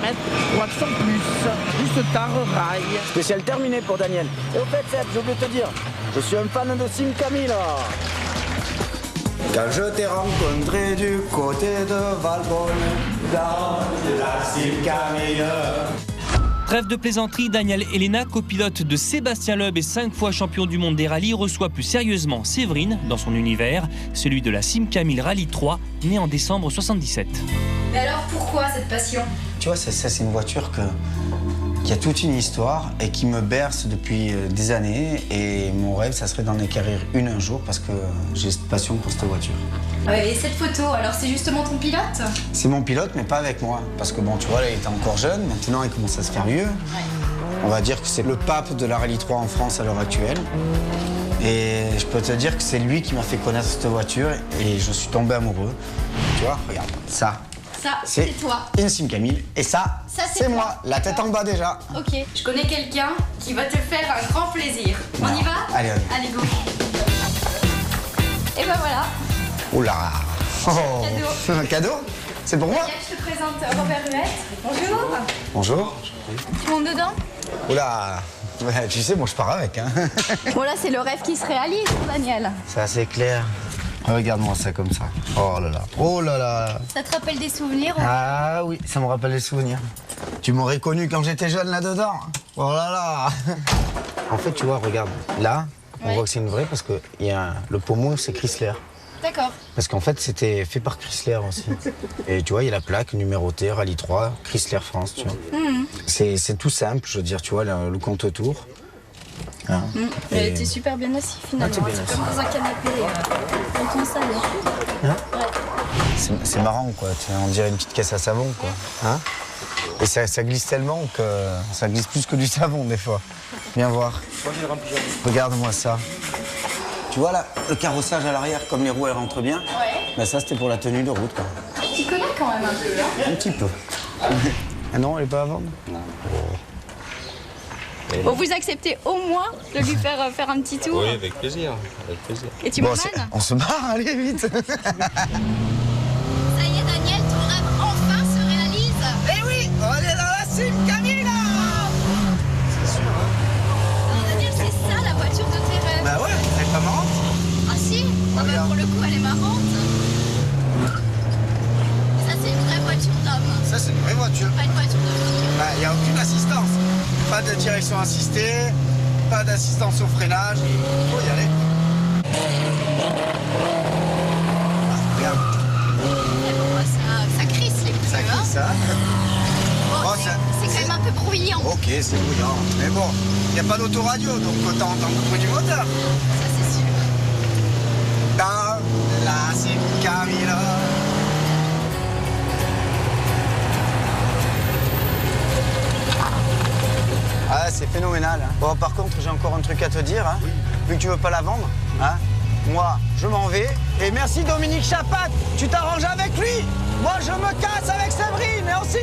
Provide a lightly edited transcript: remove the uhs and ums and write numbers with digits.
mètres pour Accent Plus, juste tard rail. Spécial terminé pour Daniel. Et au fait, Seb, j'ai oublié de te dire, je suis un fan de Sim Camille. Quand je t'ai rencontré du côté de Valbonne, dans la Sim Camille. Trêve de plaisanterie, Daniel Elena, copilote de Sébastien Loeb et 5 fois champion du monde des rallyes, reçoit plus sérieusement Séverine dans son univers, celui de la Sim Camille Rally 3, née en décembre 77. Mais alors pourquoi cette passion? Tu vois, ça c'est une voiture qui a toute une histoire et qui me berce depuis des années. Et mon rêve, ça serait d'en acquérir une un jour parce que j'ai cette passion pour cette voiture. Et cette photo, alors c'est justement ton pilote? C'est mon pilote, mais pas avec moi. Parce que bon, tu vois, là, il était encore jeune. Maintenant, il commence à se faire vieux. On va dire que c'est le pape de la Rallye 3 en France à l'heure actuelle. Et je peux te dire que c'est lui qui m'a fait connaître cette voiture et je suis tombé amoureux. Tu vois, regarde, ça. Ça, c'est toi. Une Sim Camille. Et ça c'est moi. La tête en bas déjà. Ok, je connais quelqu'un qui va te faire un grand plaisir. On y va? Allez, allez. Allez, go. Et ben voilà. Oula. Oh. Cadeau. Un cadeau? C'est pour moi? Je te présente Robert Huette. Bonjour. Bonjour. Tu montes dedans? Oula. Ouais, tu sais, moi je pars avec. Hein. Bon là, c'est le rêve qui se réalise pour Daniel. C'est assez clair. Regarde-moi ça comme ça. Oh là là. Oh là là. Ça te rappelle des souvenirs? Ah oui, ça me rappelle les souvenirs. Tu m'aurais connu quand j'étais jeune là-dedans. Oh là là. En fait, tu vois, regarde. Là, on voit que c'est une vraie parce que le pommeau, c'est Chrysler. D'accord. Parce qu'en fait, c'était fait par Chrysler aussi. Et tu vois, il y a la plaque numérotée, Rallye 3, Chrysler France, tu vois. C'est tout simple, je veux dire, tu vois, le compte-tour. Hein. Et t'es super bien assis finalement. Ah, bien comme dans un canapé dans ton salon. Hein? C'est marrant, quoi. On dirait une petite caisse à savon, quoi. Hein? Et ça glisse tellement que ça glisse plus que du savon, des fois. Viens voir. Regarde-moi ça. Tu vois, là, le carrossage à l'arrière, comme les roues, elles rentrent bien. Ben, ça, c'était pour la tenue de route, quoi. Tu connais quand même un peu, hein? Un petit peu. Ah non, elle n'est pas à vendre? Non. Bon, vous acceptez au moins de lui faire un petit tour? Oui, avec plaisir. Avec plaisir. Et tu Bon, m'emmènes? on se barre, allez, vite. Ça y est, Daniel, ton rêve enfin se réalise. Eh oui, on est dans la Sim Camille, là. C'est sûr, hein. Alors, Daniel, c'est ça la voiture de tes rêves? Bah ouais, elle est pas marrante. Ah si? Ah bah, pour le coup, elle est marrante. Ça, c'est une vraie voiture d'homme. Ça, c'est une vraie voiture. Pas une voiture de fille. Bah, il n'y a aucune assistance. Pas de direction assistée, pas d'assistance au freinage. Il faut y aller. Ah, regarde. Et bon, bah, ça crisse les pneus, Ça hein. glisse, ça. Bon, Oh, c'est quand même un peu bruyant. Ok, c'est brouillant. Mais bon, il n'y a pas d'autoradio, donc autant entendre le bruit du moteur. Ça, c'est sûr. Dans la Sim Camille. Ah, c'est phénoménal. Hein. Bon, par contre, j'ai encore un truc à te dire. Hein. Oui. Vu que tu veux pas la vendre, hein, moi, je m'en vais. Et merci Dominique Chapat, tu t'arranges avec lui. Moi, je me casse avec Séverine et on s'y